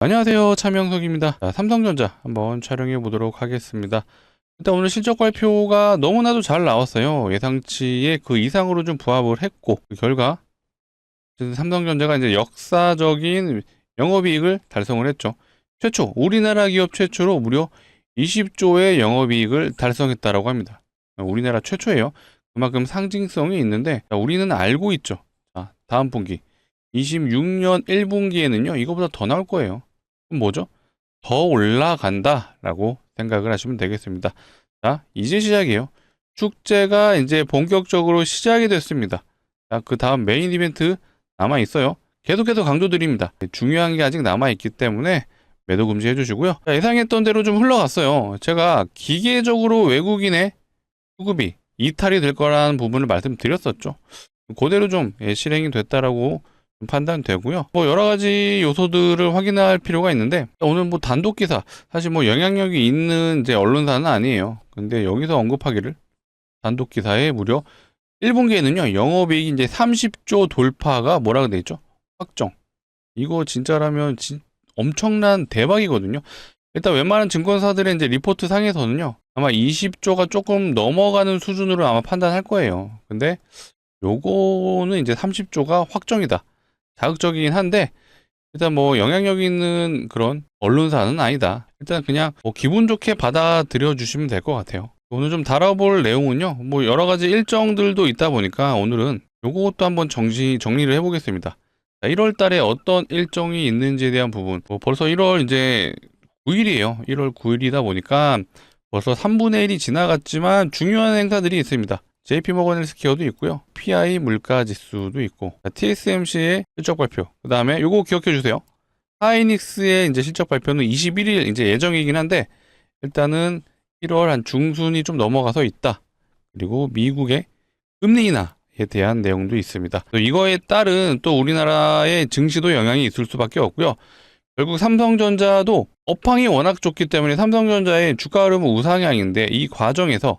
안녕하세요, 차명석입니다. 자, 삼성전자 한번 촬영해 보도록 하겠습니다. 일단 오늘 실적 발표가 너무나도 잘 나왔어요. 예상치에 그 이상으로 좀 부합을 했고, 그 결과 어쨌든 삼성전자가 이제 역사적인 영업이익을 달성을 했죠. 우리나라 기업 최초로 무려 20조의 영업이익을 달성했다라고 합니다. 우리나라 최초예요. 그만큼 상징성이 있는데, 우리는 알고 있죠. 자, 다음 분기 26년 1분기에는요 이거보다 더 나올 거예요. 그럼 뭐죠? 더 올라간다 라고 생각을 하시면 되겠습니다. 자, 이제 시작이에요. 축제가 이제 본격적으로 시작이 됐습니다. 자, 그 다음 메인 이벤트 남아있어요. 계속해서 강조드립니다. 중요한 게 아직 남아있기 때문에 매도 금지해 주시고요. 자, 예상했던 대로 좀 흘러갔어요. 제가 기계적으로 외국인의 수급이 이탈이 될 거라는 부분을 말씀드렸었죠. 그대로 좀 실행이 됐다라고 판단되고요. 뭐 여러 가지 요소들을 확인할 필요가 있는데, 오늘 뭐 단독 기사, 사실 뭐 영향력이 있는 이제 언론사는 아니에요. 근데 여기서 언급하기를 단독 기사에 무려 1분기에는요 영업이익이 이제 30조 돌파가 뭐라고 돼 있죠? 확정. 이거 진짜라면 엄청난 대박이거든요. 일단 웬만한 증권사들의 이제 리포트 상에서는요 아마 20조가 조금 넘어가는 수준으로 아마 판단할 거예요. 근데 요거는 이제 30조가 확정이다. 자극적이긴 한데 일단 뭐 영향력 있는 그런 언론사는 아니다. 일단 그냥 뭐 기분 좋게 받아들여 주시면 될 것 같아요. 오늘 좀 다뤄볼 내용은요 뭐 여러 가지 일정들도 있다 보니까 오늘은 요것도 한번 정리를 해보겠습니다. 자, 1월 달에 어떤 일정이 있는지에 대한 부분, 뭐 벌써 1월 이제 9일이에요 1월 9일이다 보니까 벌써 3분의 1이 지나갔지만 중요한 행사들이 있습니다. JP모건 헬스케어도 있고요. PI 물가지수도 있고, TSMC의 실적 발표. 그 다음에 요거 기억해 주세요. 하이닉스의 이제 실적 발표는 21일 이제 예정이긴 한데, 일단은 1월 한 중순이 좀 넘어가서 있다. 그리고 미국의 금리 인하에 대한 내용도 있습니다. 이거에 따른 또 우리나라의 증시도 영향이 있을 수밖에 없고요. 결국 삼성전자도 업황이 워낙 좋기 때문에 삼성전자의 주가 흐름은 우상향인데, 이 과정에서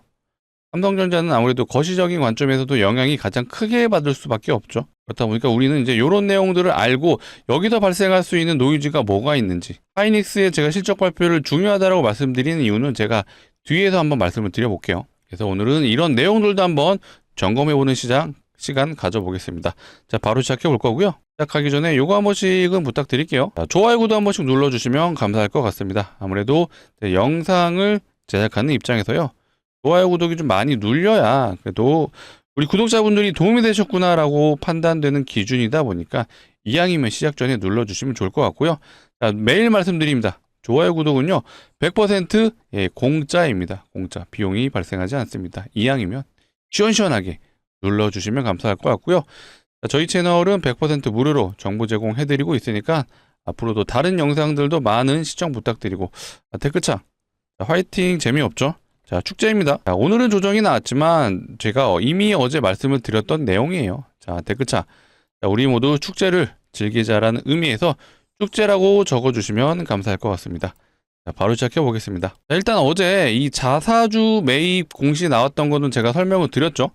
삼성전자는 아무래도 거시적인 관점에서도 영향이 가장 크게 받을 수밖에 없죠. 그렇다 보니까 우리는 이제 이런 내용들을 알고 여기서 발생할 수 있는 노이즈가 뭐가 있는지, 하이닉스의 제가 실적 발표를 중요하다고 말씀드리는 이유는 제가 뒤에서 한번 말씀을 드려볼게요. 그래서 오늘은 이런 내용들도 한번 점검해보는 시간 가져보겠습니다. 자, 바로 시작해 볼 거고요. 시작하기 전에 요거 한 번씩은 부탁드릴게요. 자, 좋아요, 구독 한 번씩 눌러주시면 감사할 것 같습니다. 아무래도 영상을 제작하는 입장에서요, 좋아요, 구독이 좀 많이 눌려야 그래도 우리 구독자분들이 도움이 되셨구나라고 판단되는 기준이다 보니까 이왕이면 시작 전에 눌러주시면 좋을 것 같고요. 자, 매일 말씀드립니다. 좋아요, 구독은요 100% 공짜입니다. 공짜. 비용이 발생하지 않습니다. 이왕이면 시원시원하게 눌러주시면 감사할 것 같고요. 자, 저희 채널은 100% 무료로 정보 제공해드리고 있으니까 앞으로도 다른 영상들도 많은 시청 부탁드리고, 댓글창 화이팅. 재미없죠? 자, 축제입니다. 자, 오늘은 조정이 나왔지만 제가 이미 어제 말씀을 드렸던 내용이에요. 자, 댓글창. 자, 우리 모두 축제를 즐기자라는 의미에서 축제라고 적어주시면 감사할 것 같습니다. 자, 바로 시작해 보겠습니다. 자, 일단 어제 이 자사주 매입 공시 나왔던 거는 제가 설명을 드렸죠.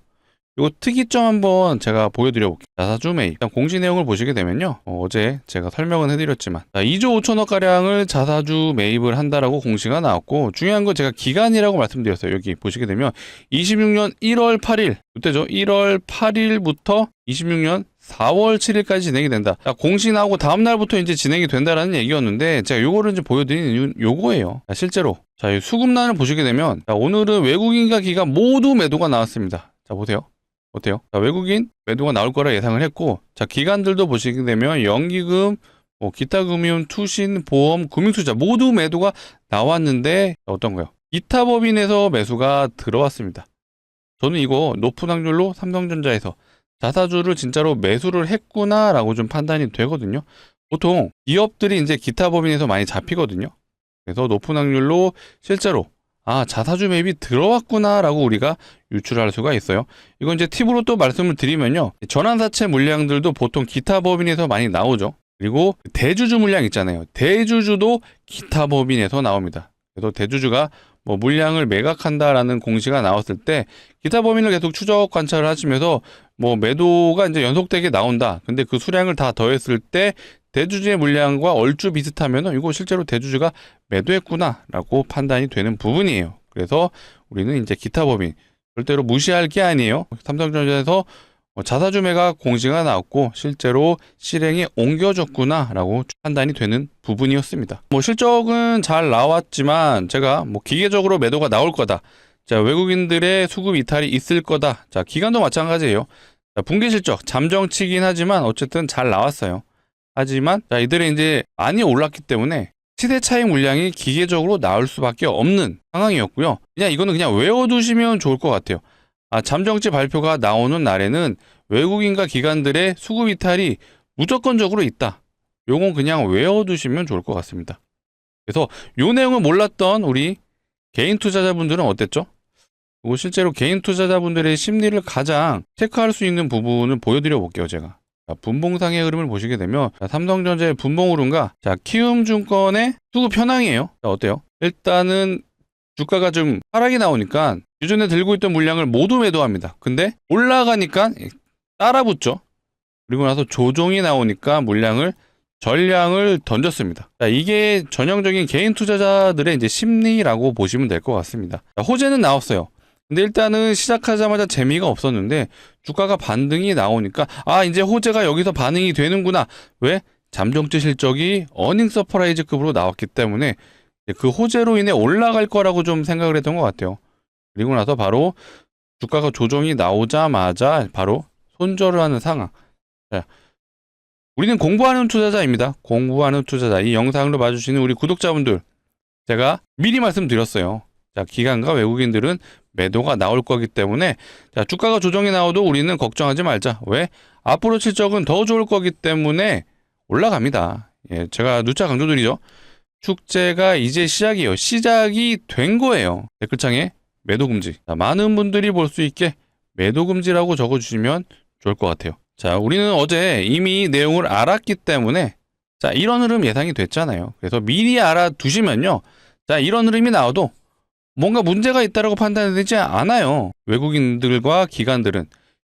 이거 특이점 한번 제가 보여드려 볼게요. 자사주 매입. 일단 공시 내용을 보시게 되면요. 어제 제가 설명은 해드렸지만, 2조 5천억 가량을 자사주 매입을 한다라고 공시가 나왔고, 중요한 건 제가 기간이라고 말씀드렸어요. 여기 보시게 되면 26년 1월 8일, 그때죠. 1월 8일부터 26년 4월 7일까지 진행이 된다. 공시 나오고 다음 날부터 이제 진행이 된다라는 얘기였는데, 제가 요거를 이제 보여드리는 이유는 요거예요. 실제로 자, 이 수급란을 보시게 되면, 오늘은 외국인과 기관 모두 매도가 나왔습니다. 자, 보세요. 어때요? 자, 외국인 매도가 나올 거라 예상을 했고, 자, 기관들도 보시게 되면 연기금, 기타 금융, 투신, 보험, 금융투자 모두 매도가 나왔는데 어떤 거요? 기타 법인에서 매수가 들어왔습니다. 저는 이거 높은 확률로 삼성전자에서 자사주를 진짜로 매수를 했구나라고 좀 판단이 되거든요. 보통 기업들이 이제 기타 법인에서 많이 잡히거든요. 그래서 높은 확률로 실제로 자사주 매입이 들어왔구나라고 우리가 유출할 수가 있어요. 이건 이제 팁으로 또 말씀을 드리면요. 전환사채 물량들도 보통 기타 법인에서 많이 나오죠. 그리고 대주주 물량 있잖아요. 대주주도 기타 법인에서 나옵니다. 그래서 대주주가 뭐 물량을 매각한다라는 공시가 나왔을 때 기타 법인을 계속 추적 관찰을 하시면서 뭐 매도가 이제 연속되게 나온다. 근데 그 수량을 다 더했을 때 대주주의 물량과 얼추 비슷하면 이거 실제로 대주주가 매도했구나라고 판단이 되는 부분이에요. 그래서 우리는 이제 기타 법인 절대로 무시할 게 아니에요. 삼성전자에서 자사주 매각 공시가 나왔고 실제로 실행에 옮겨졌구나라고 판단이 되는 부분이었습니다. 실적은 잘 나왔지만 제가 기계적으로 매도가 나올 거다. 자, 외국인들의 수급 이탈이 있을 거다. 자, 기관도 마찬가지예요. 자, 분기 실적 잠정치긴 하지만 어쨌든 잘 나왔어요. 하지만 자, 이들이 이제 많이 올랐기 때문에 시세 차익 물량이 기계적으로 나올 수밖에 없는 상황이었고요. 이거는 그냥 외워두시면 좋을 것 같아요. 잠정치 발표가 나오는 날에는 외국인과 기관들의 수급 이탈이 무조건적으로 있다. 요건 그냥 외워두시면 좋을 것 같습니다. 그래서 요 내용을 몰랐던 우리 개인 투자자분들은 어땠죠? 그리고 실제로 개인 투자자분들의 심리를 가장 체크할 수 있는 부분을 보여드려 볼게요, 제가. 자, 분봉상의 흐름을 보시게 되면 삼성전자의 분봉 흐름과 키움증권의 수급 현황이에요. 자, 어때요? 일단은 주가가 좀 하락이 나오니까 기존에 들고 있던 물량을 모두 매도합니다. 근데 올라가니까 따라 붙죠. 그리고 나서 조정이 나오니까 전량을 던졌습니다. 자, 이게 전형적인 개인 투자자들의 이제 심리라고 보시면 될 것 같습니다. 자, 호재는 나왔어요. 근데 일단은 시작하자마자 재미가 없었는데 주가가 반등이 나오니까 이제 호재가 여기서 반응이 되는구나. 왜? 잠정치 실적이 어닝 서프라이즈급으로 나왔기 때문에 그 호재로 인해 올라갈 거라고 좀 생각을 했던 것 같아요. 그리고 나서 바로 주가가 조정이 나오자마자 바로 손절을 하는 상황. 자, 우리는 공부하는 투자자입니다. 공부하는 투자자. 이 영상을 봐주시는 우리 구독자분들, 제가 미리 말씀드렸어요. 자, 기관과 외국인들은 매도가 나올 거기 때문에 자, 주가가 조정이 나와도 우리는 걱정하지 말자. 왜? 앞으로 실적은 더 좋을 거기 때문에 올라갑니다. 예, 제가 누차 강조드리죠. 축제가 이제 시작이에요. 시작이 된 거예요. 댓글창에 매도 금지. 자, 많은 분들이 볼 수 있게 매도 금지라고 적어주시면 좋을 것 같아요. 자, 우리는 어제 이미 내용을 알았기 때문에 자, 이런 흐름 예상이 됐잖아요. 그래서 미리 알아두시면요. 자, 이런 흐름이 나와도 뭔가 문제가 있다고 판단되지 않아요. 외국인들과 기관들은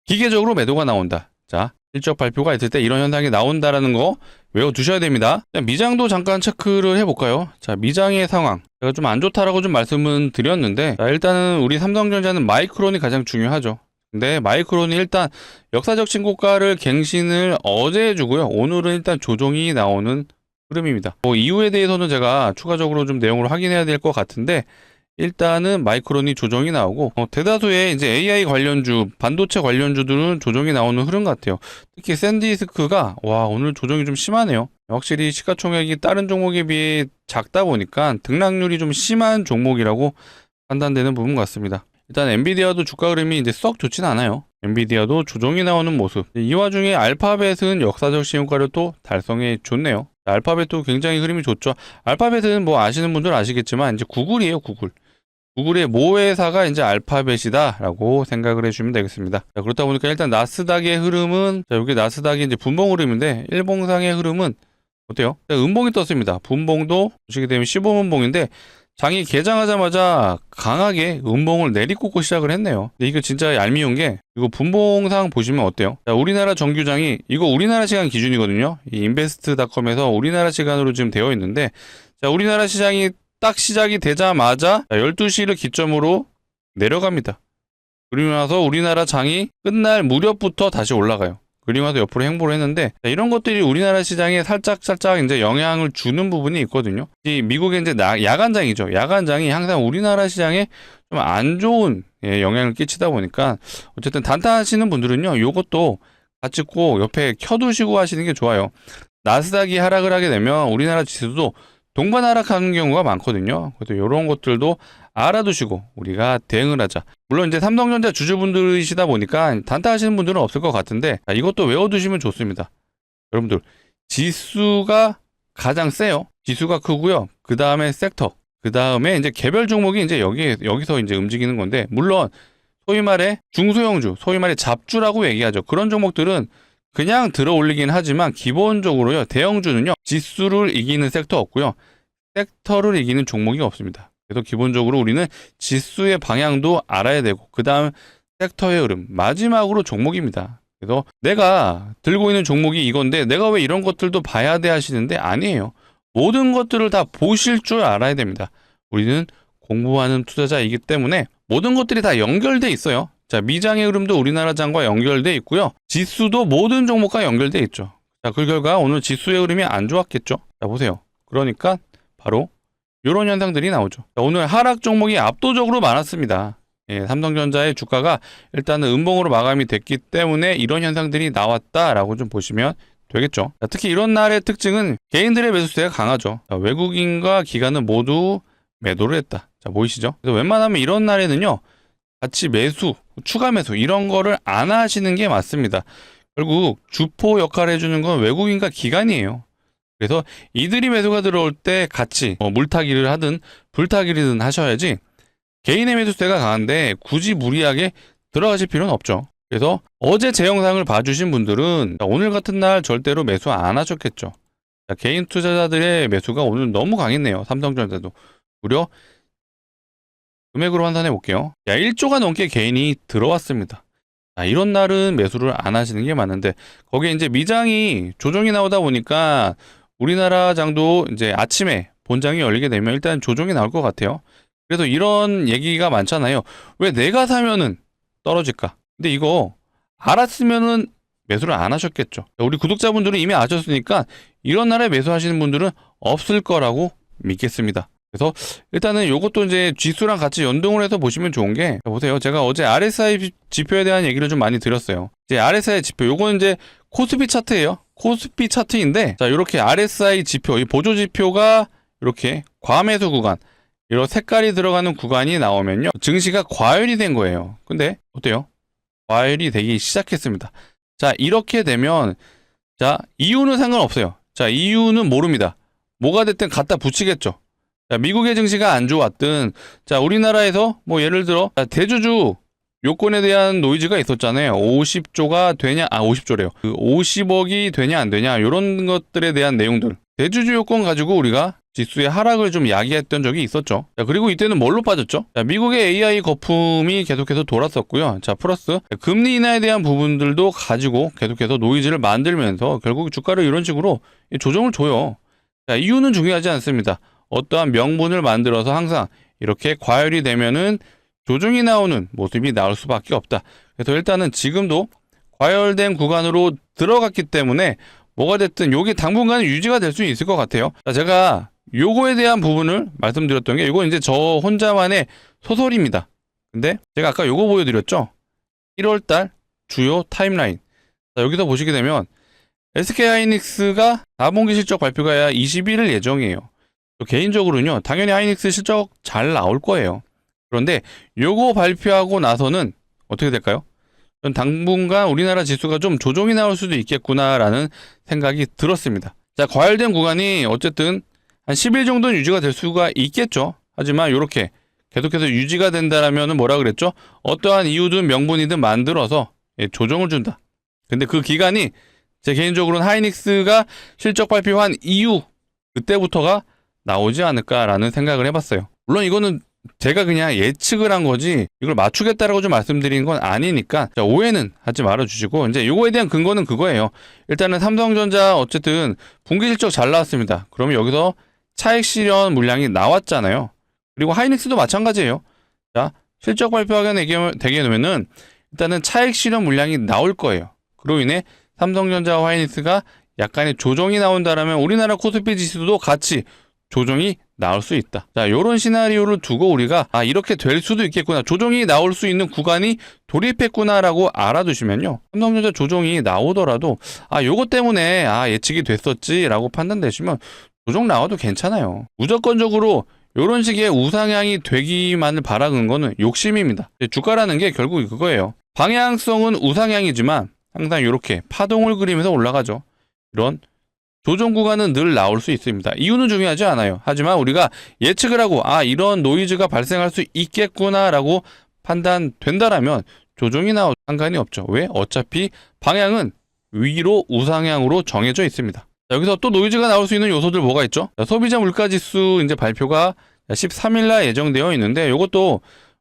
기계적으로 매도가 나온다. 자, 실적 발표가 있을 때 이런 현상이 나온다라는 거 외워두셔야 됩니다. 자, 미장도 잠깐 체크를 해볼까요? 자, 미장의 상황. 제가 좀 안 좋다라고 좀 말씀은 드렸는데, 자, 일단은 우리 삼성전자는 마이크론이 가장 중요하죠. 근데 마이크론이 일단 역사적 신고가를 갱신을 어제 해주고요. 오늘은 일단 조정이 나오는 흐름입니다. 이유에 대해서는 제가 추가적으로 좀 내용을 확인해야 될 것 같은데, 일단은 마이크론이 조정이 나오고 대다수의 이제 AI 관련주, 반도체 관련주들은 조정이 나오는 흐름 같아요. 특히 샌디스크가 오늘 조정이 좀 심하네요. 확실히 시가총액이 다른 종목에 비해 작다 보니까 등락률이 좀 심한 종목이라고 판단되는 부분 같습니다. 일단 엔비디아도 주가 흐름이 이제 썩 좋진 않아요. 엔비디아도 조정이 나오는 모습. 이 와중에 알파벳은 역사적 신고가를 또 달성해 줬네요. 알파벳도 굉장히 흐름이 좋죠. 알파벳은 아시는 분들 아시겠지만 이제 구글이에요, 구글. 구글의 모회사가 이제 알파벳이다라고 생각을 해주시면 되겠습니다. 자, 그렇다 보니까 일단 나스닥의 흐름은, 자, 여기 나스닥이 이제 분봉 흐름인데, 일봉상의 흐름은 어때요? 자, 음봉이 떴습니다. 분봉도 보시게 되면 15분봉인데, 장이 개장하자마자 강하게 음봉을 내리꽂고 시작을 했네요. 근데 이거 진짜 얄미운 게, 이거 분봉상 보시면 어때요? 자, 우리나라 정규장이, 이거 우리나라 시간 기준이거든요. 이 인베스트닷컴에서 우리나라 시간으로 지금 되어 있는데, 자, 우리나라 시장이 딱 시작이 되자마자 12시를 기점으로 내려갑니다. 그리고 나서 우리나라 장이 끝날 무렵부터 다시 올라가요. 그리고 나서 옆으로 행보를 했는데, 이런 것들이 우리나라 시장에 살짝 이제 영향을 주는 부분이 있거든요. 이 미국의 이제 야간장이죠. 야간장이 항상 우리나라 시장에 좀 안 좋은 영향을 끼치다 보니까 어쨌든 단타하시는 분들은요, 요것도 같이 꼭 옆에 켜두시고 하시는 게 좋아요. 나스닥이 하락을 하게 되면 우리나라 지수도 동반 하락하는 경우가 많거든요. 그래서 이런 것들도 알아두시고 우리가 대응을 하자. 물론 이제 삼성전자 주주분들이시다 보니까 단타 하시는 분들은 없을 것 같은데, 이것도 외워두시면 좋습니다. 여러분들, 지수가 가장 세요. 지수가 크고요. 그 다음에 섹터, 그 다음에 이제 개별 종목이 이제 여기서 이제 움직이는 건데, 물론 소위 말해 중소형주, 소위 말해 잡주라고 얘기하죠. 그런 종목들은 그냥 들어 올리긴 하지만 기본적으로요, 대형주는요, 지수를 이기는 섹터 없고요, 섹터를 이기는 종목이 없습니다. 그래서 기본적으로 우리는 지수의 방향도 알아야 되고, 그 다음 섹터의 흐름, 마지막으로 종목입니다. 그래서 내가 들고 있는 종목이 이건데 내가 왜 이런 것들도 봐야 돼 하시는데 아니에요. 모든 것들을 다 보실 줄 알아야 됩니다. 우리는 공부하는 투자자이기 때문에 모든 것들이 다 연결돼 있어요. 자, 미장의 흐름도 우리나라 장과 연결돼 있고요. 지수도 모든 종목과 연결돼 있죠. 자, 그 결과 오늘 지수의 흐름이 안 좋았겠죠. 자, 보세요. 그러니까 바로 이런 현상들이 나오죠. 자, 오늘 하락 종목이 압도적으로 많았습니다. 예, 삼성전자의 주가가 일단은 음봉으로 마감이 됐기 때문에 이런 현상들이 나왔다라고 좀 보시면 되겠죠. 자, 특히 이런 날의 특징은 개인들의 매수세가 강하죠. 자, 외국인과 기관은 모두 매도를 했다. 자, 보이시죠? 그래서 웬만하면 이런 날에는요, 같이 매수, 추가 매수 이런 거를 안 하시는 게 맞습니다. 결국 주포 역할을 해주는 건 외국인과 기관이에요. 그래서 이들이 매수가 들어올 때 같이 물타기를 하든 불타기를 하셔야지 개인의 매수세가 강한데 굳이 무리하게 들어가실 필요는 없죠. 그래서 어제 제 영상을 봐주신 분들은 오늘 같은 날 절대로 매수 안 하셨겠죠. 자, 개인 투자자들의 매수가 오늘 너무 강했네요. 삼성전자도 무려 금액으로 환산해 볼게요. 1조가 넘게 개인이 들어왔습니다. 자, 이런 날은 매수를 안 하시는 게 맞는데 거기에 이제 미장이 조정이 나오다 보니까 우리나라 장도 이제 아침에 본장이 열리게 되면 일단 조정이 나올 것 같아요. 그래서 이런 얘기가 많잖아요. 왜 내가 사면은 떨어질까? 근데 이거 알았으면은 매수를 안 하셨겠죠. 우리 구독자분들은 이미 아셨으니까 이런 날에 매수하시는 분들은 없을 거라고 믿겠습니다. 그래서 일단은 이것도 이제 지수랑 같이 연동을 해서 보시면 좋은 게 보세요. 제가 어제 RSI 지표에 대한 얘기를 좀 많이 드렸어요. 이제 RSI 지표 요거는 이제 코스피 차트예요. 코스피 차트인데 자, 이렇게 RSI 지표, 이 보조 지표가 이렇게 과매수 구간 이런 색깔이 들어가는 구간이 나오면요. 증시가 과열이 된 거예요. 근데 어때요? 과열이 되기 시작했습니다. 자, 이렇게 되면 자, 이유는 상관없어요. 자, 이유는 모릅니다. 뭐가 됐든 갖다 붙이겠죠. 자, 미국의 증시가 안 좋았든 자, 우리나라에서 뭐 예를 들어 대주주 요건에 대한 노이즈가 있었잖아요. 50조가 되냐, 50조래요. 그 50억이 되냐 안 되냐 이런 것들에 대한 내용들. 대주주 요건 가지고 우리가 지수의 하락을 좀 야기했던 적이 있었죠. 자, 그리고 이때는 뭘로 빠졌죠? 자, 미국의 AI 거품이 계속해서 돌았었고요. 자, 플러스 금리 인하에 대한 부분들도 가지고 계속해서 노이즈를 만들면서 결국 주가를 이런 식으로 조정을 줘요. 자, 이유는 중요하지 않습니다. 어떠한 명분을 만들어서 항상 이렇게 과열이 되면은 조정이 나오는 모습이 나올 수밖에 없다. 그래서 일단은 지금도 과열된 구간으로 들어갔기 때문에 뭐가 됐든 요게 당분간은 유지가 될 수 있을 것 같아요. 자, 제가 요거에 대한 부분을 말씀드렸던 게 이건 이제 저 혼자만의 소설입니다. 근데 제가 아까 요거 보여드렸죠? 1월달 주요 타임라인. 자, 여기서 보시게 되면 SK하이닉스가 4분기 실적 발표가 21일 예정이에요. 개인적으로는요, 당연히 하이닉스 실적 잘 나올 거예요. 그런데 요거 발표하고 나서는 어떻게 될까요? 당분간 우리나라 지수가 좀 조정이 나올 수도 있겠구나라는 생각이 들었습니다. 자, 과열된 구간이 어쨌든 한 10일 정도는 유지가 될 수가 있겠죠. 하지만 이렇게 계속해서 유지가 된다라면 뭐라 그랬죠? 어떠한 이유든 명분이든 만들어서 조정을 준다. 근데 그 기간이 제 개인적으로는 하이닉스가 실적 발표한 이후 그때부터가 나오지 않을까라는 생각을 해봤어요. 물론 이거는 제가 그냥 예측을 한 거지 이걸 맞추겠다라고 좀 말씀드린 건 아니니까 자, 오해는 하지 말아주시고 이제 이거에 대한 근거는 그거예요. 일단은 삼성전자 어쨌든 분기 실적 잘 나왔습니다. 그러면 여기서 차익 실현 물량이 나왔잖아요. 그리고 하이닉스도 마찬가지예요. 자, 실적 발표하게 되게 되면은 일단은 차익 실현 물량이 나올 거예요. 그로 인해 삼성전자와 하이닉스가 약간의 조정이 나온다라면 우리나라 코스피 지수도 같이 조정이 나올 수 있다. 자, 요런 시나리오를 두고 우리가 이렇게 될 수도 있겠구나. 조정이 나올 수 있는 구간이 돌입했구나라고 알아두시면요. 삼성전자 조정이 나오더라도 요것 때문에 예측이 됐었지라고 판단되시면 조정 나와도 괜찮아요. 무조건적으로 요런 식의 우상향이 되기만을 바라는 거는 욕심입니다. 주가라는 게 결국 그거예요. 방향성은 우상향이지만 항상 이렇게 파동을 그리면서 올라가죠. 이런 조정 구간은 늘 나올 수 있습니다. 이유는 중요하지 않아요. 하지만 우리가 예측을 하고 이런 노이즈가 발생할 수 있겠구나라고 판단된다라면 조정이 나와도 상관이 없죠. 왜? 어차피 방향은 위로 우상향으로 정해져 있습니다. 자, 여기서 또 노이즈가 나올 수 있는 요소들 뭐가 있죠? 자, 소비자 물가지수 이제 발표가 13일날 예정되어 있는데 이것도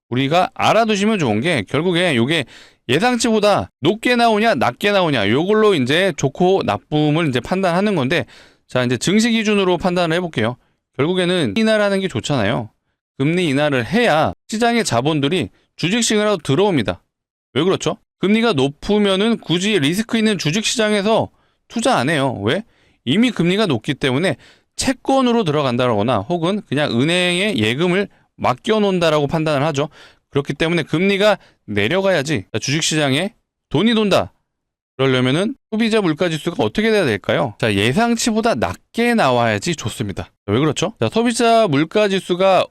우리가 알아두시면 좋은 게 결국에 이게 예상치보다 높게 나오냐 낮게 나오냐 요걸로 이제 좋고 나쁨을 이제 판단하는 건데, 자 이제 증시 기준으로 판단을 해볼게요. 결국에는 인하라는 게 좋잖아요. 금리 인하를 해야 시장의 자본들이 주식시장으로 들어옵니다. 왜 그렇죠? 금리가 높으면은 굳이 리스크 있는 주식시장에서 투자 안 해요. 왜? 이미 금리가 높기 때문에 채권으로 들어간다거나 혹은 그냥 은행에 예금을 맡겨놓는다라고 판단을 하죠. 그렇기 때문에 금리가 내려가야지 주식시장에 돈이 돈다. 그러려면은 소비자 물가지수가 어떻게 돼야 될까요? 자, 예상치보다 낮게 나와야지 좋습니다. 왜 그렇죠? 자, 소비자 물가지수가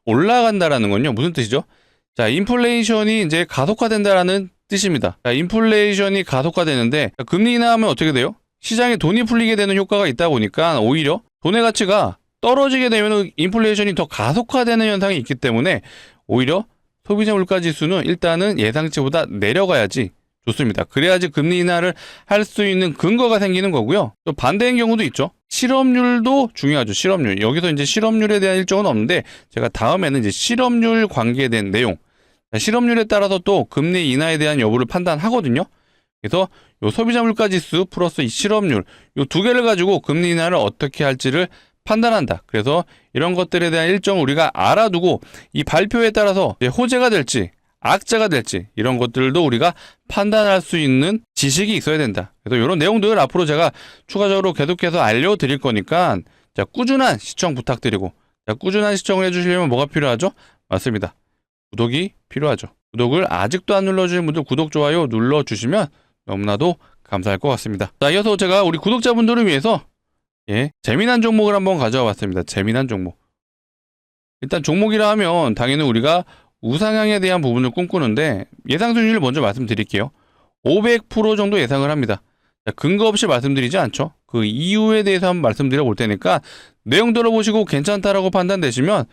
올라간다라는 건요, 무슨 뜻이죠? 자, 인플레이션이 이제 가속화된다라는 뜻입니다. 자, 인플레이션이 가속화되는데 금리 인하하면 어떻게 돼요? 시장에 돈이 풀리게 되는 효과가 있다 보니까 오히려 돈의 가치가 떨어지게 되면 인플레이션이 더 가속화되는 현상이 있기 때문에 오히려 소비자 물가지수는 일단은 예상치보다 내려가야지 좋습니다. 그래야지 금리 인하를 할 수 있는 근거가 생기는 거고요. 또 반대인 경우도 있죠. 실업률도 중요하죠. 실업률. 여기서 이제 실업률에 대한 일정은 없는데 제가 다음에는 이제 실업률 관계된 내용, 실업률에 따라서 또 금리 인하에 대한 여부를 판단하거든요. 그래서 요 소비자 물가지수 플러스 이 실업률 요 두 개를 가지고 금리 인하를 어떻게 할지를 판단한다. 그래서 이런 것들에 대한 일정을 우리가 알아두고 이 발표에 따라서 호재가 될지 악재가 될지 이런 것들도 우리가 판단할 수 있는 지식이 있어야 된다. 그래서 이런 내용들 앞으로 제가 추가적으로 계속해서 알려드릴 거니까 자, 꾸준한 시청 부탁드리고, 자, 꾸준한 시청을 해주시려면 뭐가 필요하죠? 맞습니다. 구독이 필요하죠. 구독을 아직도 안 눌러주신 분들 구독, 좋아요 눌러주시면 너무나도 감사할 것 같습니다. 자, 이어서 제가 우리 구독자분들을 위해서 재미난 종목을 한번 가져와 봤습니다. 재미난 종목. 일단 종목이라 하면 당연히 우리가 우상향에 대한 부분을 꿈꾸는데 예상 수익률을 먼저 말씀드릴게요. 500% 정도 예상을 합니다. 자, 근거 없이 말씀드리지 않죠. 그 이유에 대해서 한번 말씀드려 볼 테니까 내용 들어보시고 괜찮다라고 판단되시면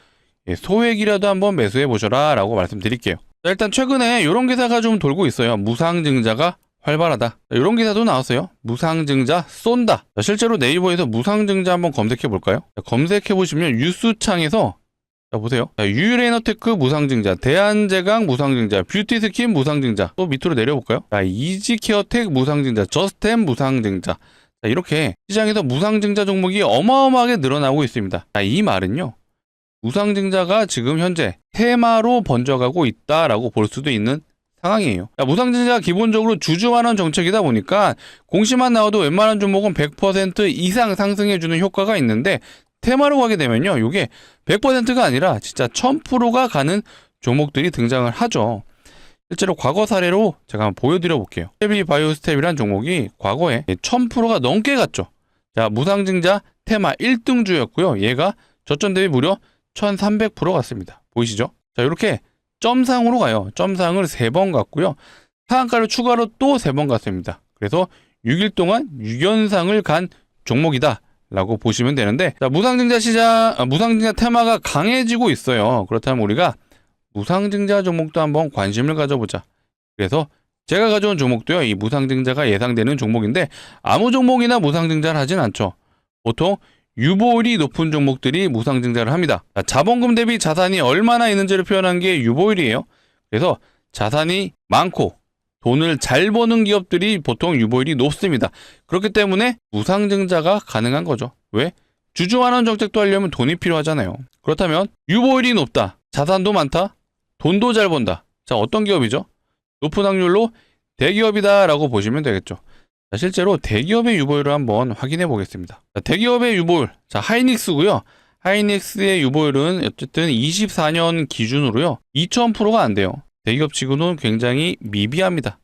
소액이라도 한번 매수해 보셔라 라고 말씀드릴게요. 자, 일단 최근에 이런 기사가 좀 돌고 있어요. 무상증자가 활발하다. 이런 기사도 나왔어요. 무상증자 쏜다. 자, 실제로 네이버에서 무상증자 한번 검색해 볼까요? 자, 검색해 보시면 뉴스창에서 자, 보세요. 자, 유레너테크 무상증자, 대한제강 무상증자, 뷰티스킨 무상증자, 또 밑으로 내려볼까요? 자, 이지케어텍 무상증자, 저스템 무상증자. 자, 이렇게 시장에서 무상증자 종목이 어마어마하게 늘어나고 있습니다. 자, 이 말은요, 무상증자가 지금 현재 테마로 번져가고 있다라고 볼 수도 있는 상황이에요. 자, 무상증자가 기본적으로 주주환원 정책이다 보니까 공시만 나와도 웬만한 종목은 100% 이상 상승해주는 효과가 있는데 테마로 가게 되면요, 이게 100%가 아니라 진짜 1000%가 가는 종목들이 등장을 하죠. 실제로 과거 사례로 제가 한번 보여드려 볼게요. 스테비바이오스텝이라는 종목이 과거에 1000%가 넘게 갔죠. 자, 무상증자 테마 1등주였고요. 얘가 저점 대비 무려 1300% 갔습니다. 보이시죠? 자, 이렇게 점상으로 가요. 점상을 3번 갔고요. 상한가를 추가로 또 3번 갔습니다. 그래서 6일 동안 6연상을 간 종목이다 라고 보시면 되는데, 자, 무상증자 시장, 무상증자 테마가 강해지고 있어요. 그렇다면 우리가 무상증자 종목도 한번 관심을 가져보자. 그래서 제가 가져온 종목도요, 이 무상증자가 예상되는 종목인데 아무 종목이나 무상증자를 하진 않죠. 보통 유보율이 높은 종목들이 무상증자를 합니다. 자, 자본금 대비 자산이 얼마나 있는지를 표현한 게 유보율이에요. 그래서 자산이 많고 돈을 잘 버는 기업들이 보통 유보율이 높습니다. 그렇기 때문에 무상증자가 가능한 거죠. 왜? 주주환원 정책도 하려면 돈이 필요하잖아요. 그렇다면 유보율이 높다, 자산도 많다, 돈도 잘 번다. 자, 어떤 기업이죠? 높은 확률로 대기업이다 라고 보시면 되겠죠. 자, 실제로 대기업의 유보율을 한번 확인해 보겠습니다. 자, 대기업의 유보율, 자, 하이닉스고요. 하이닉스의 유보율은 어쨌든 24년 기준으로요 2000%가 안 돼요. 대기업 치고는 굉장히 미비합니다.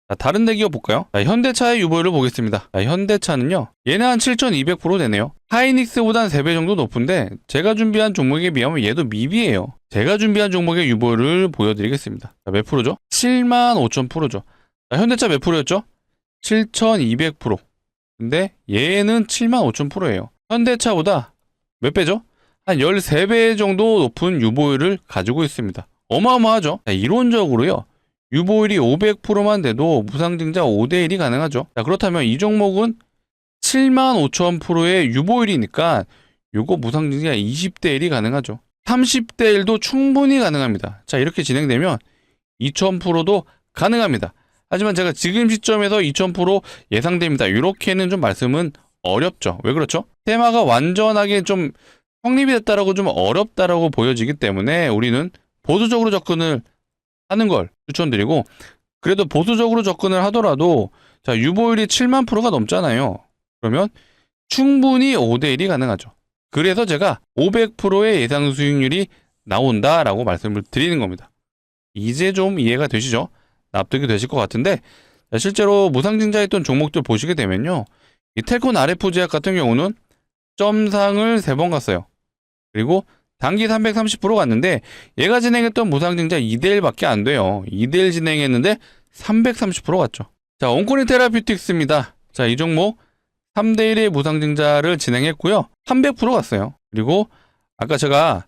자, 다른 대기업 볼까요? 자, 현대차의 유보율을 보겠습니다. 자, 현대차는요, 얘는 한 7200% 되네요. 하이닉스보단 3배 정도 높은데 제가 준비한 종목에 비하면 얘도 미비해요. 제가 준비한 종목의 유보율을 보여드리겠습니다. 자, 몇 프로죠? 75000%죠. 자, 현대차 몇 프로였죠? 7200%. 근데 얘는 75000%예요. 현대차보다 몇 배죠? 한 13배 정도 높은 유보율을 가지고 있습니다. 어마어마하죠? 자, 이론적으로요, 유보율이 500%만 돼도 무상증자 5대1이 가능하죠. 자, 그렇다면 이 종목은 75000%의 유보율이니까 요거 무상증자 20대1이 가능하죠. 30대1도 충분히 가능합니다. 자, 이렇게 진행되면 2000%도 가능합니다. 하지만 제가 지금 시점에서 2000% 예상됩니다. 이렇게는 좀 말씀은 어렵죠. 왜 그렇죠? 테마가 완전하게 좀 성립이 됐다라고 좀 어렵다라고 보여지기 때문에 우리는 보수적으로 접근을 하는 걸 추천드리고, 그래도 보수적으로 접근을 하더라도 자, 유보율이 7만 프로가 넘잖아요. 그러면 충분히 5대1이 가능하죠. 그래서 제가 500%의 예상 수익률이 나온다라고 말씀을 드리는 겁니다. 이제 좀 이해가 되시죠? 납득이 되실 것 같은데, 실제로 무상증자했던 종목들 보시게 되면요, 이 텔콘 RF제약 같은 경우는 점상을 3번 갔어요. 그리고 단기 330% 갔는데 얘가 진행했던 무상증자 2대1밖에 안 돼요. 2대1 진행했는데 330% 갔죠. 자, 온코니 테라퓨틱스입니다. 자, 이 종목 3대1의 무상증자를 진행했고요. 300% 갔어요. 그리고 아까 제가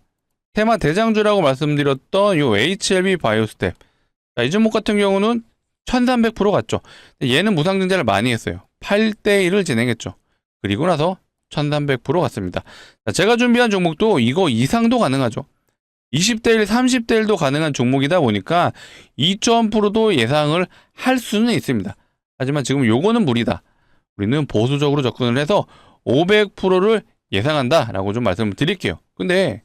테마 대장주라고 말씀드렸던 이 HLB 바이오스텝. 자, 이 종목 같은 경우는 1300% 갔죠. 얘는 무상증자를 많이 했어요. 8대1을 진행했죠. 그리고 나서 1300% 갔습니다. 자, 제가 준비한 종목도 이거 이상도 가능하죠. 20대1, 30대1도 가능한 종목이다 보니까 2000%도 예상을 할 수는 있습니다. 하지만 지금 요거는 무리다. 우리는 보수적으로 접근을 해서 500%를 예상한다 라고 좀 말씀을 드릴게요. 근데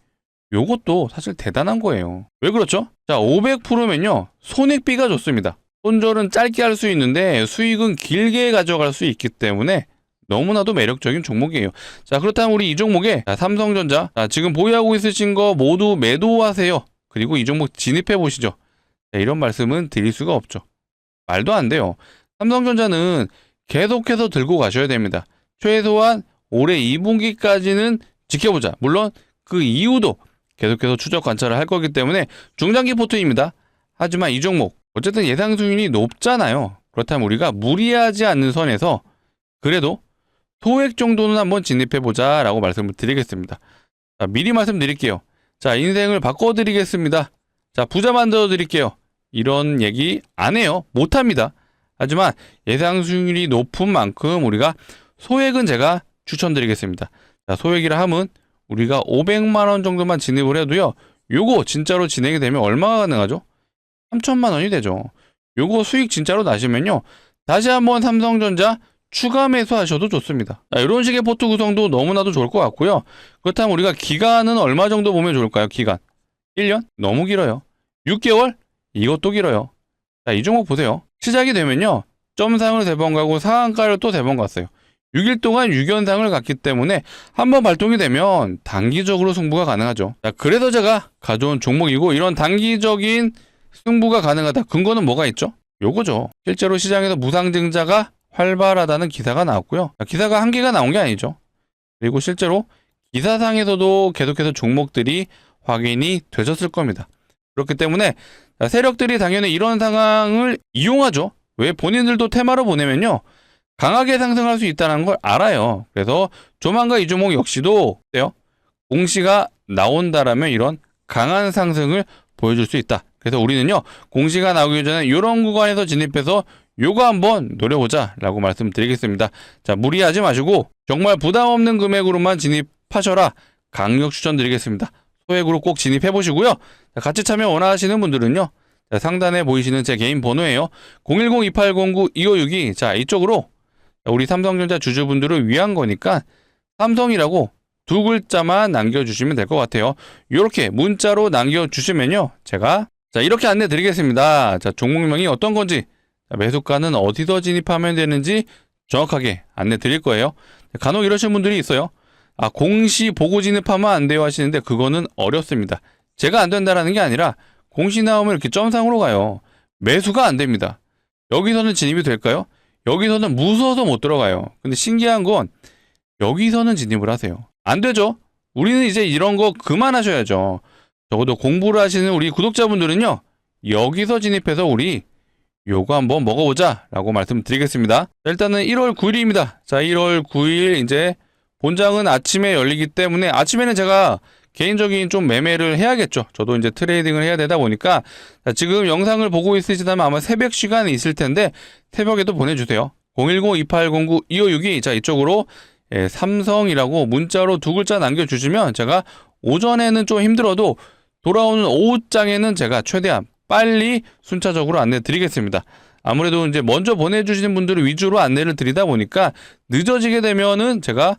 요것도 사실 대단한 거예요. 왜 그렇죠? 자, 500%면요 손익비가 좋습니다. 손절은 짧게 할 수 있는데 수익은 길게 가져갈 수 있기 때문에 너무나도 매력적인 종목이에요. 자, 그렇다면 우리 이 종목에 삼성전자, 지금 보유하고 있으신 거 모두 매도하세요. 그리고 이 종목 진입해 보시죠. 자, 이런 말씀은 드릴 수가 없죠. 말도 안 돼요. 삼성전자는 계속해서 들고 가셔야 됩니다. 최소한 올해 2분기까지는 지켜보자. 물론 그 이후도 계속해서 추적 관찰을 할 거기 때문에 중장기 포트입니다. 하지만 이 종목 어쨌든 예상 수익률이 높잖아요. 그렇다면 우리가 무리하지 않는 선에서 그래도 소액 정도는 한번 진입해보자 라고 말씀을 드리겠습니다. 자, 미리 말씀드릴게요. 자, 인생을 바꿔드리겠습니다. 자, 부자 만들어드릴게요. 이런 얘기 안 해요. 못합니다. 하지만 예상 수익률이 높은 만큼 우리가 소액은 제가 추천드리겠습니다. 자, 소액이라 함은 우리가 500만 원 정도만 진입을 해도요, 요거 진짜로 진행이 되면 얼마가 가능하죠? 3천만 원이 되죠. 요거 수익 진짜로 나시면요, 다시 한번 삼성전자 추가 매수하셔도 좋습니다. 자, 이런 식의 포트 구성도 너무나도 좋을 것 같고요. 그렇다면 우리가 기간은 얼마 정도 보면 좋을까요? 기간 1년? 너무 길어요. 6개월? 이것도 길어요. 자, 이 종목 보세요. 시작이 되면요, 점상을 3번 가고 상한가를 또 3번 갔어요. 6일 동안 6연상을 갔기 때문에 한번 발동이 되면 단기적으로 승부가 가능하죠. 자, 그래서 제가 가져온 종목이고, 이런 단기적인 승부가 가능하다. 근거는 뭐가 있죠? 요거죠. 실제로 시장에서 무상증자가 활발하다는 기사가 나왔고요. 기사가 한 개가 나온 게 아니죠. 그리고 실제로 기사상에서도 계속해서 종목들이 확인이 되셨을 겁니다. 그렇기 때문에 세력들이 당연히 이런 상황을 이용하죠. 왜? 본인들도 테마로 보내면요, 강하게 상승할 수 있다는 걸 알아요. 그래서 조만간 이 종목 역시도 공시가 나온다라면 이런 강한 상승을 보여줄 수 있다. 그래서 우리는요, 공시가 나오기 전에 이런 구간에서 진입해서 요거 한번 노려보자 라고 말씀드리겠습니다. 자, 무리하지 마시고 정말 부담 없는 금액으로만 진입하셔라 강력 추천드리겠습니다. 소액으로 꼭 진입해 보시고요. 같이 참여 원하시는 분들은요, 자, 상단에 보이시는 제 개인 번호예요. 010-2809-2562. 자, 이쪽으로 우리 삼성전자 주주분들을 위한 거니까 삼성이라고 2글자만 남겨주시면 될 것 같아요. 이렇게 문자로 남겨주시면요, 제가 이렇게 안내 드리겠습니다. 자, 종목명이 어떤 건지, 매수가는 어디서 진입하면 되는지 정확하게 안내 드릴 거예요. 간혹 이러시는 분들이 있어요. 공시 보고 진입하면 안 돼요 하시는데 그거는 어렵습니다. 제가 안 된다라는 게 아니라 공시 나오면 이렇게 점상으로 가요. 매수가 안 됩니다. 여기서는 진입이 될까요? 여기서는 무서워서 못 들어가요. 근데 신기한 건 여기서는 진입을 하세요. 안 되죠? 우리는 이제 이런 거 그만하셔야죠. 적어도 공부를 하시는 우리 구독자분들은요, 여기서 진입해서 우리 요거 한번 먹어보자 라고 말씀드리겠습니다. 일단은 1월 9일입니다. 자, 1월 9일 이제 본장은 아침에 열리기 때문에 아침에는 제가 개인적인 좀 매매를 해야겠죠. 저도 이제 트레이딩을 해야 되다 보니까, 자, 지금 영상을 보고 있으시다면 아마 새벽 시간이 있을 텐데 새벽에도 보내주세요. 010-2809-2562. 자, 이쪽으로 삼성이라고 문자로 2글자 남겨주시면 제가 오전에는 좀 힘들어도 돌아오는 오후장에는 제가 최대한 빨리 순차적으로 안내 드리겠습니다. 아무래도 이제 먼저 보내주시는 분들을 위주로 안내를 드리다 보니까 늦어지게 되면은 제가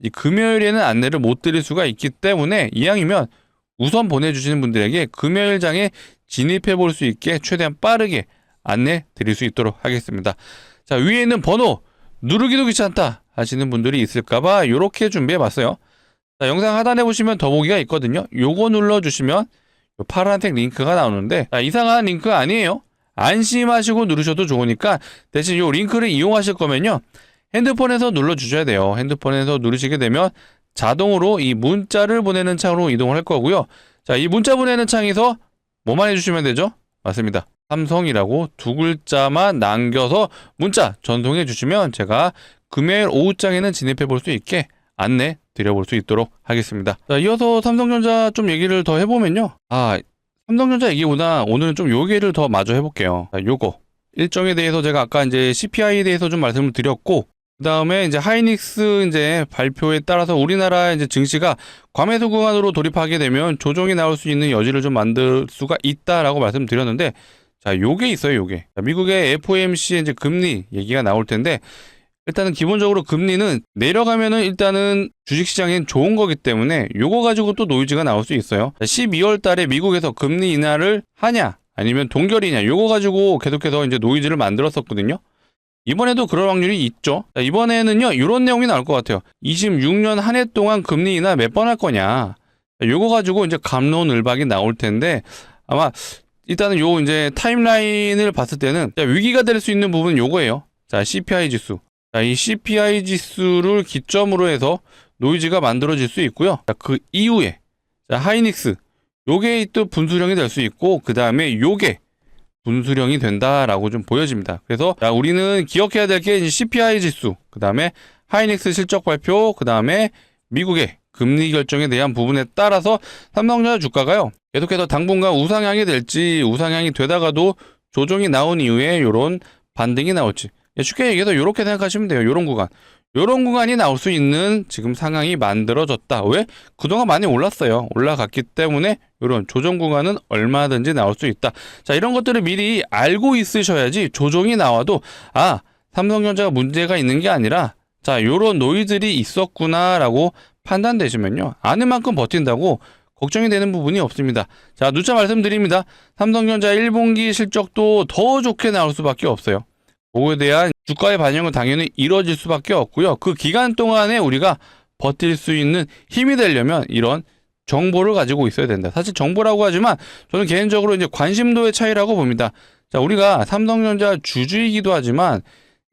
이 금요일에는 안내를 못 드릴 수가 있기 때문에 이왕이면 우선 보내주시는 분들에게 금요일장에 진입해 볼 수 있게 최대한 빠르게 안내 드릴 수 있도록 하겠습니다. 자, 위에 있는 번호 누르기도 귀찮다 하시는 분들이 있을까봐 이렇게 준비해 봤어요. 자, 영상 하단에 보시면 더보기가 있거든요. 요거 눌러주시면 파란색 링크가 나오는데, 자, 이상한 링크 아니에요. 안심하시고 누르셔도 좋으니까 대신 요 링크를 이용하실 거면요, 핸드폰에서 눌러주셔야 돼요. 핸드폰에서 누르시게 되면 자동으로 이 문자를 보내는 창으로 이동을 할 거고요. 자, 이 문자 보내는 창에서 뭐만 해주시면 되죠? 맞습니다. 삼성이라고 두 글자만 남겨서 문자 전송해 주시면 제가 금요일 오후장에는 진입해 볼 수 있게 안내 드려볼 수 있도록 하겠습니다. 자, 이어서 삼성전자 좀 얘기를 더 해보면요. 삼성전자 얘기보다 오늘은 좀 요 얘기를 더 마저 해볼게요. 자, 요거 일정에 대해서 제가 아까 이제 CPI에 대해서 좀 말씀을 드렸고, 그 다음에 이제 하이닉스 이제 발표에 따라서 우리나라 이제 증시가 과매수 구간으로 돌입하게 되면 조정이 나올 수 있는 여지를 좀 만들 수가 있다라고 말씀드렸는데, 자, 요게 있어요, 요게. 자, 미국의 FOMC의 이제 금리 얘기가 나올 텐데, 일단은 기본적으로 금리는 내려가면은 일단은 주식시장엔 좋은 거기 때문에 요거 가지고 또 노이즈가 나올 수 있어요. 12월 달에 미국에서 금리 인하를 하냐 아니면 동결이냐, 요거 가지고 계속해서 이제 노이즈를 만들었었거든요. 이번에도 그럴 확률이 있죠. 자, 이번에는요, 이런 내용이 나올 것 같아요. 26년 한 해 동안 금리 인하 몇 번 할 거냐. 자, 요거 가지고 이제 갑론을박이 나올 텐데, 아마 일단은 요 이제 타임라인을 봤을 때는 위기가 될 수 있는 부분은 요거예요. 자, CPI 지수. 자, 이 CPI 지수를 기점으로 해서 노이즈가 만들어질 수 있고요. 자, 그 이후에 자, 하이닉스. 요게 또 분수령이 될 수 있고, 그 다음에 요게 분수령이 된다라고 좀 보여집니다. 그래서 자, 우리는 기억해야 될 게 CPI 지수, 그 다음에 하이닉스 실적 발표, 그 다음에 미국의 금리 결정에 대한 부분에 따라서 삼성전자 주가가요, 계속해서 당분간 우상향이 될지, 우상향이 되다가도 조정이 나온 이후에 요런 반등이 나올지, 쉽게 얘기해서 이렇게 생각하시면 돼요. 요런 구간. 요런 구간이 나올 수 있는 지금 상황이 만들어졌다. 왜? 그동안 많이 올랐어요. 올라갔기 때문에 요런 조정 구간은 얼마든지 나올 수 있다. 자, 이런 것들을 미리 알고 있으셔야지 조정이 나와도 삼성전자가 문제가 있는 게 아니라 자, 요런 노이즈들이 있었구나라고 판단되시면요, 아는 만큼 버틴다고 걱정이 되는 부분이 없습니다. 자, 누차 말씀드립니다. 삼성전자 1분기 실적도 더 좋게 나올 수밖에 없어요. 그거에 대한 주가의 반영은 당연히 이루어질 수밖에 없고요. 그 기간 동안에 우리가 버틸 수 있는 힘이 되려면 이런 정보를 가지고 있어야 된다. 사실 정보라고 하지만 저는 개인적으로 이제 관심도의 차이라고 봅니다. 자, 우리가 삼성전자 주주이기도 하지만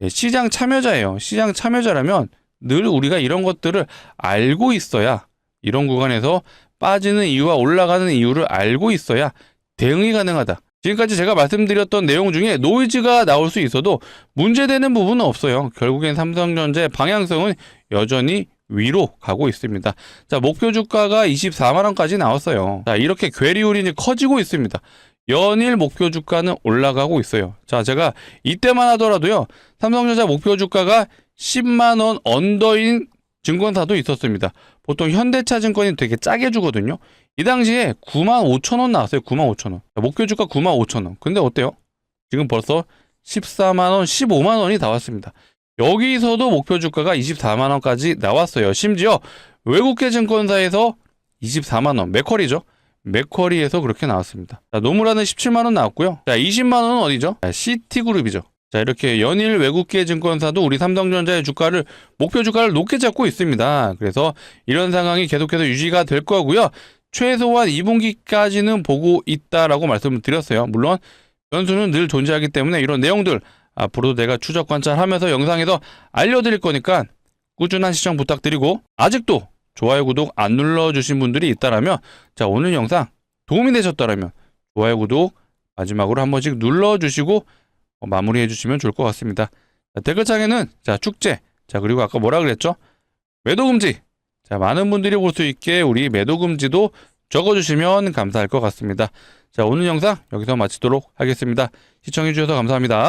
시장 참여자예요. 시장 참여자라면 늘 우리가 이런 것들을 알고 있어야, 이런 구간에서 빠지는 이유와 올라가는 이유를 알고 있어야 대응이 가능하다. 지금까지 제가 말씀드렸던 내용 중에 노이즈가 나올 수 있어도 문제되는 부분은 없어요. 결국엔 삼성전자의 방향성은 여전히 위로 가고 있습니다. 자, 목표 주가가 24만원까지 나왔어요. 자, 이렇게 괴리율이 이제 커지고 있습니다. 연일 목표 주가는 올라가고 있어요. 자, 제가 이때만 하더라도요, 삼성전자 목표 주가가 10만원 언더인 증권사도 있었습니다. 보통 현대차증권이 되게 짜게 주거든요. 이 당시에 95,000원 나왔어요. 95,000원. 목표 주가 95,000원. 근데 어때요? 지금 벌써 14만원, 15만원이 나왔습니다. 여기서도 목표 주가가 24만원까지 나왔어요. 심지어 외국계 증권사에서 24만원, 맥쿼리죠. 맥쿼리에서 그렇게 나왔습니다. 자, 노무라는 17만원 나왔고요. 자, 20만원은 어디죠? 자, 시티그룹이죠. 자, 이렇게 연일 외국계 증권사도 우리 삼성전자의 주가를, 목표 주가를 높게 잡고 있습니다. 그래서 이런 상황이 계속해서 유지가 될 거고요. 최소한 2분기까지는 보고 있다라고 말씀을 드렸어요. 물론 변수는 늘 존재하기 때문에 이런 내용들 앞으로도 내가 추적 관찰하면서 영상에서 알려드릴 거니까 꾸준한 시청 부탁드리고, 아직도 좋아요, 구독 안 눌러주신 분들이 있다라면, 자, 오늘 영상 도움이 되셨다라면 좋아요, 구독 마지막으로 한 번씩 눌러주시고 마무리해 주시면 좋을 것 같습니다. 자, 댓글창에는 자, 축제, 자, 그리고 아까 뭐라 그랬죠? 매도금지. 자, 많은 분들이 볼 수 있게 우리 매도금지도 적어주시면 감사할 것 같습니다. 자, 오늘 영상 여기서 마치도록 하겠습니다. 시청해주셔서 감사합니다.